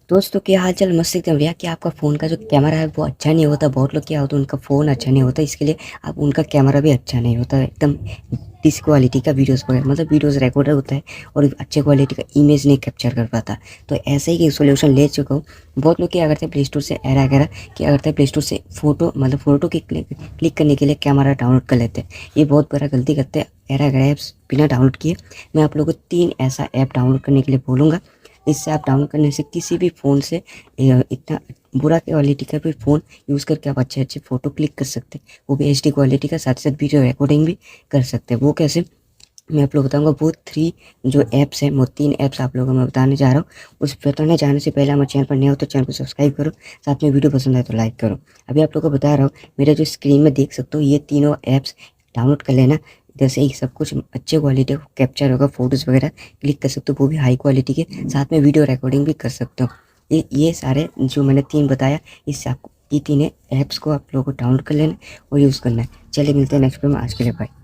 दोस्तों क्या हाल चाल मस्त एकदम भैया। कि आपका फ़ोन का जो कैमरा है वो अच्छा नहीं होता। बहुत लोग क्या होता है उनका फ़ोन अच्छा नहीं होता, इसके लिए आप उनका कैमरा भी अच्छा नहीं होता, एकदम डिस क्वालिटी का वीडियोस वगैरह मतलब वीडियोस रिकॉर्डर होता है और अच्छे क्वालिटी का इमेज नहीं कैप्चर कर पाता। तो ऐसे ही एक सोल्यूशन ले चुका हूँ। बहुत लोग क्या करते हैं प्ले स्टोर से एरा वगैरह क्या करते हैं प्ले स्टोर से फ़ोटो मतलब फ़ोटो की क्लिक करने के लिए कैमरा डाउनलोड कर लेते हैं। ये बहुत बड़ा गलती करते हैं। एरा वगैरह ऐप्स बिना डाउनलोड किए मैं आप लोगों को 3 ऐसा ऐप डाउनलोड करने के लिए बोलूँगा। इससे आप डाउनलोड करने से किसी भी फ़ोन से इतना बुरा क्वालिटी का भी फ़ोन यूज़ करके आप अच्छे अच्छे फ़ोटो क्लिक कर सकते हैं, वो भी एचडी क्वालिटी का, साथ ही साथ वीडियो रिकॉर्डिंग भी कर सकते हैं। वो कैसे मैं आप लोग बताऊंगा। वो 3 जो ऐप्स हैं, वो 3 ऐप्स आप लोगों को मैं बताने जा रहा हूँ। उस बताने जाने से पहले हमारे चैनल पर नए हो तो चैनल को सब्सक्राइब करो, साथ में वीडियो पसंद आए तो लाइक करो। अभी आप लोगों को बता रहा हूँ, मेरे जो स्क्रीन में देख सकते हो ये तीनों ऐप्स डाउनलोड कर लेना। इधर से ही सब कुछ अच्छे क्वालिटी का कैप्चर होगा, फोटोज़ वगैरह क्लिक कर सकते हो, वो भी हाई क्वालिटी के, साथ में वीडियो रिकॉर्डिंग भी कर सकते हो। ये सारे जो मैंने 3 बताया, इससे आपको ये तीनों ऐप्स को आप लोगों को डाउनलोड कर लेना और यूज़ करना है। चलिए मिलते हैं नेक्स्ट वीडियो में, आज के लिए बाय।